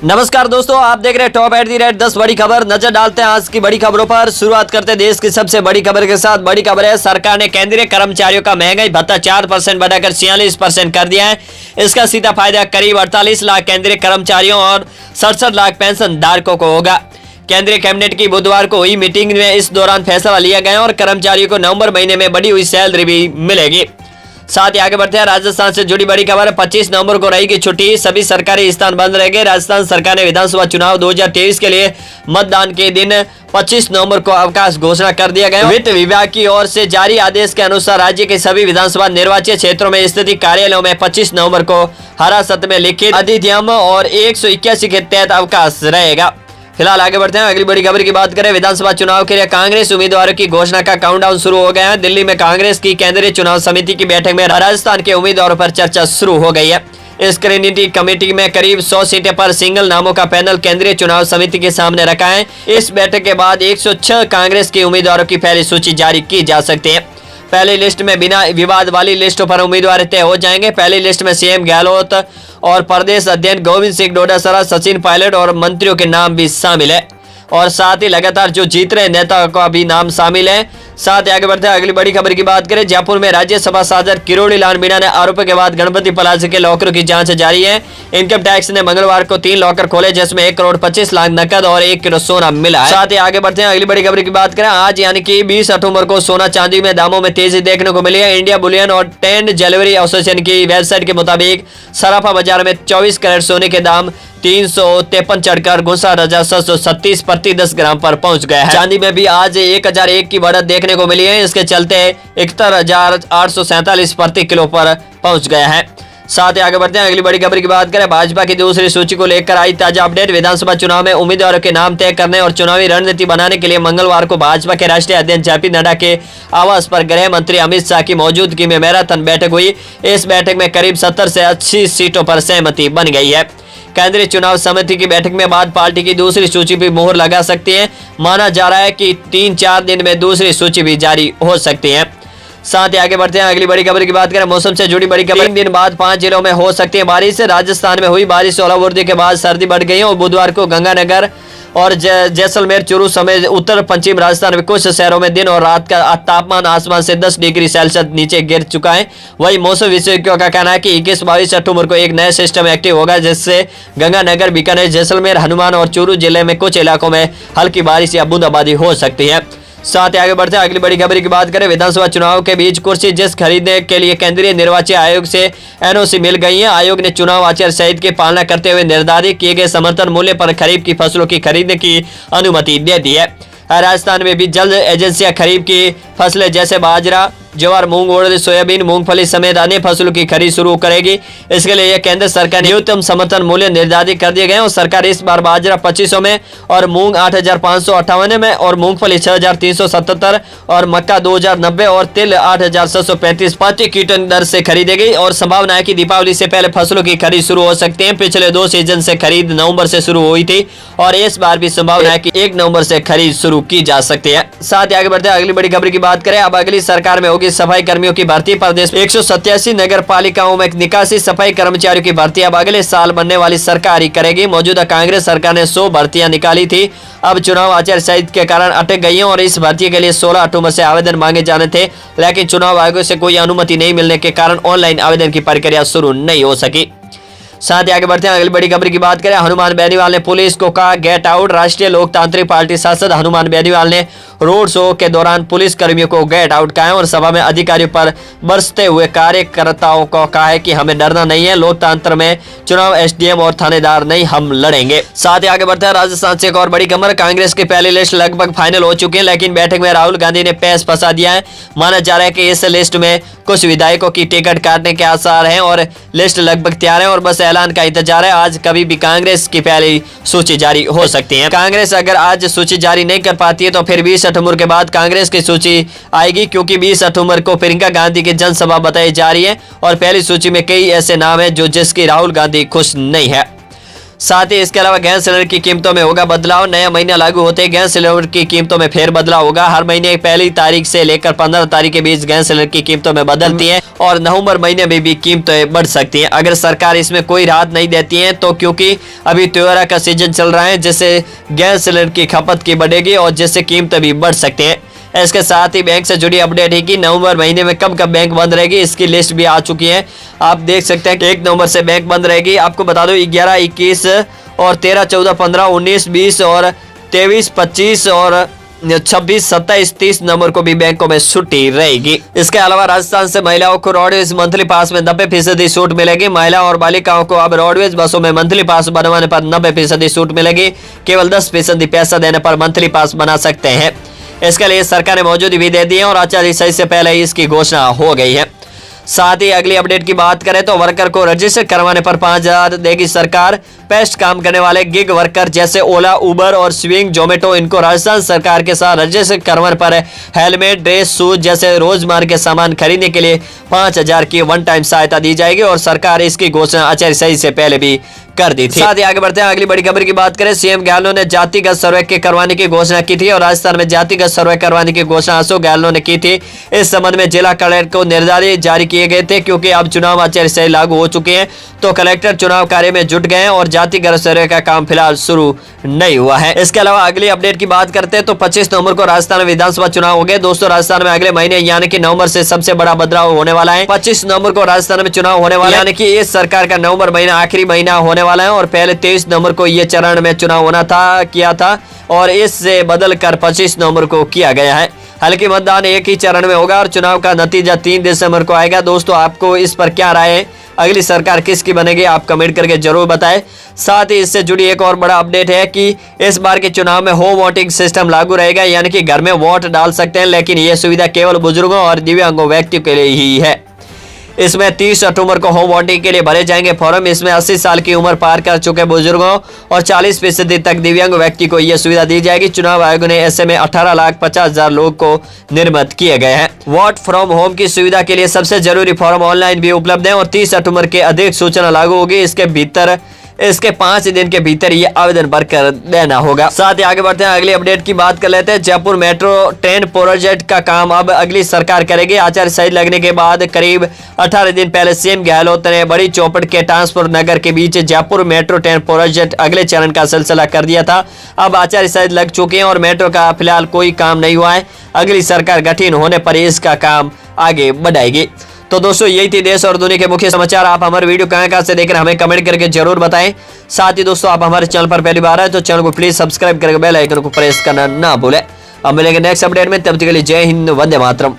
नमस्कार दोस्तों, आप देख रहे हैं टॉप @ 10 बड़ी खबर। नजर डालते हैं आज की बड़ी खबरों पर। शुरुआत करते हैं देश की सबसे बड़ी खबर के साथ। बड़ी खबर है, सरकार ने केंद्रीय कर्मचारियों का महंगाई भत्ता 4% बढ़ाकर 46% कर दिया है। इसका सीधा फायदा करीब 48 लाख केंद्रीय कर्मचारियों और 67 लाख पेंशन धारकों को होगा। केंद्रीय कैबिनेट की बुधवार को हुई मीटिंग में इस दौरान फैसला लिया गया और कर्मचारियों को नवंबर महीने में बढ़ी हुई सैलरी भी मिलेगी। साथ ही आगे बढ़ते हैं, राजस्थान से जुड़ी बड़ी खबर। 25 नवंबर को रहेगी छुट्टी, सभी सरकारी स्थान बंद रहेंगे। राजस्थान सरकार ने विधानसभा चुनाव 2023 के लिए मतदान के दिन 25 नवंबर को अवकाश घोषणा कर दिया गया। वित्त विभाग की ओर से जारी आदेश के अनुसार राज्य के सभी विधानसभा निर्वाचित क्षेत्रों में स्थित कार्यालयों में 25 नवंबर को हिरासत में लिखित अधिनियम और 181 के तहत अवकाश रहेगा। फिलहाल आगे बढ़ते हैं, अगली बड़ी खबर की बात करें। विधानसभा चुनाव के लिए कांग्रेस उम्मीदवारों की घोषणा का काउंटडाउन शुरू हो गया है। दिल्ली में कांग्रेस की केंद्रीय चुनाव समिति की बैठक में राजस्थान के उम्मीदवारों पर चर्चा शुरू हो गई है। स्क्रीनिंग कमेटी में करीब 100 सीटें पर सिंगल नामों का पैनल केंद्रीय चुनाव समिति के सामने रखा है। इस बैठक के बाद 106 कांग्रेस के उम्मीदवारों की पहली सूची जारी की जा सकती है। पहली लिस्ट में बिना विवाद वाली लिस्टों पर उम्मीदवार तय हो जाएंगे। पहली लिस्ट में सीएम गहलोत और प्रदेश अध्यक्ष गोविंद सिंह डोटासरा, सचिन पायलट और मंत्रियों के नाम भी शामिल है और साथ ही लगातार जो जीत रहे नेता का भी नाम शामिल है। साथ ही आगे बढ़ते हैं, अगली बड़ी खबर की बात करें। जयपुर में राज्यसभा सांसद किरोड़ी लाल मीणा ने आरोपों के बाद गणपति प्लाजा के लॉकरों की जांच जारी है। इनकम टैक्स ने मंगलवार को 3 लॉकर खोले जिसमें 1 करोड़ 25 लाख नकद और 1 किलो सोना मिला है। साथ ही आगे बढ़ते हैं, अगली बड़ी खबर की बात करें। आज यानी कि 20 अक्टूबर को सोना चांदी में दामों में तेजी देखने को मिली है। इंडिया बुलियन और 10 ज्वेलरी एसोसिएशन की वेबसाइट के मुताबिक सराफा बाजार में 24 कैरेट सोने के दाम 353 चढ़कर 59,737 प्रति 10 ग्राम पर पहुंच गया है। चांदी में भी आज 1001 की बढ़त देखने को मिली है। इसके चलते 71,847 प्रति किलो पर पहुंच गया है। साथ ही आगे बढ़ते हैं, अगली बड़ी खबर की बात करें। भाजपा की दूसरी सूची को लेकर आई ताजा अपडेट। विधानसभा चुनाव में उम्मीदवारों के नाम तय करने और चुनावी रणनीति बनाने के लिए मंगलवार को भाजपा के राष्ट्रीय अध्यक्ष जेपी नड्डा के आवास पर गृह मंत्री अमित शाह की मौजूदगी में मैराथन बैठक हुई। इस बैठक में करीब 70 से 80 सीटों पर सहमति बन गई है। केंद्रीय चुनाव समिति की बैठक में बाद पार्टी की दूसरी सूची भी मोहर लगा सकती है। माना जा रहा है कि 3-4 दिन में दूसरी सूची भी जारी हो सकती है। साथ ही आगे बढ़ते हैं, अगली बड़ी खबर की बात करें। मौसम से जुड़ी बड़ी खबर। 3 दिन बाद 5 जिलों में हो सकती है बारिश। राजस्थान में हुई बारिश और ओलावृष्टि के बाद सर्दी बढ़ गई है और बुधवार को गंगानगर और जैसलमेर, चूरू समेत उत्तर पश्चिम राजस्थान में कुछ शहरों में दिन और रात का तापमान आसमान से 10 डिग्री सेल्सियस नीचे गिर चुका है। वही मौसम विशेषज्ञों का कहना है कि 21-22 अक्टूबर को एक नया सिस्टम एक्टिव होगा जिससे गंगानगर, बीकानेर, जैसलमेर, हनुमान और चूरू जिले में कुछ इलाकों में हल्की बारिश या बूंदाबांदी हो सकती है। साथ ही आगे बढ़ते हैं, अगली बड़ी खबर की बात करें। विधानसभा चुनाव के बीच कुर्सी जिस खरीदने के लिए केंद्रीय निर्वाचन आयोग से एनओसी मिल गई है। आयोग ने चुनाव आचार संहिता की पालना करते हुए निर्धारित किए गए समर्थन मूल्य पर खरीफ की फसलों की खरीदने की अनुमति दे दी है। राजस्थान में भी जल्द एजेंसियां खरीफ की फसलें जैसे बाजरा, ज्वार, मूंग, उड़द, सोयाबीन, मूंगफली समेत अन्य फसलों की खरीद शुरू करेगी। इसके लिए केंद्र सरकार ने न्यूनतम समर्थन मूल्य निर्धारित कर दिए गए और सरकार इस बार बाजरा 2500 में और मूंग 8,558 में और मूंगफली 6,377 और मक्का 2,090 और तिल 8,735 प्रति क्विंटल दर से खरीदेगी और संभावना है कि दीपावली से पहले फसलों की खरीद शुरू हो सकती है। पिछले 2 सीजन से खरीद नवंबर से शुरू हुई थी और इस बार भी संभावना है कि 1 नवंबर से खरीद शुरू की जा सकती है। साथ ही आगे बढ़ते हैं, अगली बड़ी खबर की बात करें। अब अगली सरकार में होगी सफाई कर्मियों की भर्ती। प्रदेश में 187 नगर पालिकाओं में निकासी सफाई कर्मचारियों की भर्ती अब अगले साल बनने वाली सरकार ही करेगी। मौजूदा कांग्रेस सरकार ने 100 भर्तियां निकाली थी, अब चुनाव आचार संहिता के कारण अटक गई हैं और इस भर्ती के लिए 16 अक्टूबर से आवेदन मांगे जाने थे, लेकिन चुनाव आयोग से कोई अनुमति नहीं मिलने के कारण ऑनलाइन आवेदन की प्रक्रिया शुरू नहीं हो सकी। साथ ही आगे बढ़ते हैं, अगली बड़ी खबर की बात करें। हनुमान बेनीवाल ने पुलिस को कहा गेट आउट। राष्ट्रीय लोकतांत्रिक पार्टी सांसद हनुमान बेनीवाल ने रोड शो के दौरान पुलिस कर्मियों को गेट आउट कहा और सभा में अधिकारियों पर बरसते हुए कार्यकर्ताओं को कहा है कि हमें डरना नहीं है, लोकतंत्र में चुनाव एसडीएम और थानेदार नहीं, हम लड़ेंगे। साथ ही आगे बढ़ते हैं, राजस्थान से एक और बड़ी खबर। कांग्रेस की पहली लिस्ट लगभग फाइनल हो चुकी है, लेकिन बैठक में राहुल गांधी ने पेश फंसा दिया है। माना जा रहा है कि इस लिस्ट में कुछ विधायकों की टिकट काटने के आसार हैं और लिस्ट लगभग तैयार है और बस ऐलान का इंतजार है। आज कभी भी कांग्रेस की पहली सूची जारी हो सकती है। कांग्रेस अगर आज सूची जारी नहीं कर पाती है तो फिर 20 अक्टूबर के बाद कांग्रेस की सूची आएगी, क्योंकि 20 अक्टूबर को प्रियंका गांधी की जनसभा बताई जा रही है और पहली सूची में कई ऐसे नाम हैं जो जिसकी राहुल गांधी खुश नहीं है। साथ ही इसके अलावा गैस सिलेंडर की कीमतों में होगा बदलाव। नया महीना लागू होते ही गैस सिलेंडर की कीमतों में फेर बदलाव होगा। हर महीने पहली तारीख से लेकर 15 तारीख के बीच गैस सिलेंडर की कीमतों में बदलती है और नवंबर महीने में भी कीमतें बढ़ सकती हैं अगर सरकार इसमें कोई राहत नहीं देती है तो, क्योंकि अभी त्योहार का सीजन चल रहा है जिससे गैस सिलेंडर की खपत की बढ़ेगी और जिससे कीमतें भी बढ़ सकती हैं। इसके साथ ही बैंक से जुड़ी अपडेट है कि नवंबर महीने में कब कब बैंक बंद रहेगी, इसकी लिस्ट भी आ चुकी है। आप देख सकते हैं कि 1 नवंबर से बैंक बंद रहेगी। आपको बता दो 11, 21 और 13, 14, 15, 19, 20 और 23, 25 और 26, 27, 30 नवंबर को भी बैंकों में छुट्टी रहेगी। इसके अलावा राजस्थान से महिलाओं को रोडवेज मंथली पास में 90% छूट मिलेगी। महिला और बालिकाओं को अब रोडवेज बसों में मंथली पास बनवाने पर 90% छूट मिलेगी। केवल 10% पैसा देने पर मंथली पास बना सकते हैं। इसके लिए सरकार ने मौजूदी भी दे दी है और आचार्य सही से पहले ही इसकी घोषणा हो गई है। साथ ही अगली अपडेट की बात करें तो वर्कर को रजिस्टर करवाने पर 5,000 देगी सरकार। पेस्ट काम करने वाले गिग वर्कर जैसे ओला, उबर और स्विंग, जोमेटो इनको राजस्थान सरकार के साथ रजिस्टर करवाने पर हेलमेट, ड्रेस, शूज जैसे रोजमर्रा के सामान खरीदने के लिए 5,000 की वन टाइम सहायता दी जाएगी और सरकार इसकी घोषणा आचार्य सही से पहले भी कर दी थी। साथ ही आगे बढ़ते हैं अगली बड़ी खबर की बात करें। सीएम गहलोत ने जातिगत सर्वे के करवाने की घोषणा की थी और राजस्थान में जातिगत सर्वे करवाने की घोषणा अशोक गहलोत ने की थी। इस संबंध में जिला कलेक्टर को निर्देश जारी किए गए थे क्योंकि अब चुनाव आचार्य संहिता लागू हो चुके हैं तो कलेक्टर चुनाव कार्य में जुट गए हैं और जातिगत सर्वे का काम फिलहाल शुरू नहीं हुआ है। इसके अलावा अगली अपडेट की बात करते हैं तो 25 नवंबर को राजस्थान में विधानसभा चुनाव हो गए। दोस्तों राजस्थान में अगले महीने यानी कि नवंबर से सबसे बड़ा बदलाव होने वाला है। 25 नवंबर को राजस्थान में चुनाव होने वाला है यानी कि इस सरकार का नवंबर महीना आखिरी महीना होने वाला है और पहले 23 नवंबर को ये चरण में चुनाव होना किया था और इससे बदल कर 25 नवंबर को किया गया है। हालांकि मतदान एक ही चरण में होगा और चुनाव का नतीजा 3 दिसंबर को आएगा। दोस्तों आपको इस पर क्या राय है, अगली सरकार किसकी बनेगी, आप कमेंट करके जरूर बताएं। साथ ही इससे जुड़ी एक और बड़ा अपडेट है कि इस बार के चुनाव में होम वोटिंग सिस्टम लागू रहेगा यानी कि घर में वोट डाल सकते हैं, लेकिन यह सुविधा केवल बुजुर्गों और दिव्यांगों व्यक्तियों के लिए ही है। इसमें 30 अक्टूबर को होम वोटिंग के लिए भरे जाएंगे फॉर्म। इसमें 80 साल की उम्र पार कर चुके बुजुर्गों और 40% तक दिव्यांग व्यक्ति को यह सुविधा दी जाएगी। चुनाव आयोग ने ऐसे में 18,50,000 लोग को निर्मित किए गए हैं। वोट फ्रॉम होम की सुविधा के लिए सबसे जरूरी फॉर्म ऑनलाइन भी उपलब्ध है और 30 अक्टूबर के अधिक सूचना लागू होगी। इसके 5 दिन के भीतर ये आवेदन भरकर देना होगा। साथ ही आगे बढ़ते हैं अगली अपडेट की बात कर लेते हैं। जयपुर मेट्रो ट्रेन प्रोजेक्ट का काम अब अगली सरकार करेगी। आचार्य संहिता लगने के बाद करीब 18 दिन पहले सीएम गहलोत ने बड़ी चौपट के ट्रांसपोर्ट नगर के बीच जयपुर मेट्रो ट्रेन प्रोजेक्ट अगले चरण का सिलसिला कर दिया था। अब आचार्य संहिता लग चुके हैं और मेट्रो का फिलहाल कोई काम नहीं हुआ है। अगली सरकार गठन होने पर इसका काम आगे बढ़ाएगी। तो दोस्तों यही थी देश और दुनिया के मुख्य समाचार। आप हमारे वीडियो कहां से देख रहे हैं हमें कमेंट करके जरूर बताएं। साथ ही दोस्तों आप हमारे चैनल पर पहली बार आए तो चैनल को प्लीज सब्सक्राइब करके बेल आइकन को प्रेस करना ना भूलें। अब मिलेंगे नेक्स्ट अपडेट में, तब तक के लिए जय हिंद, वंदे मातरम।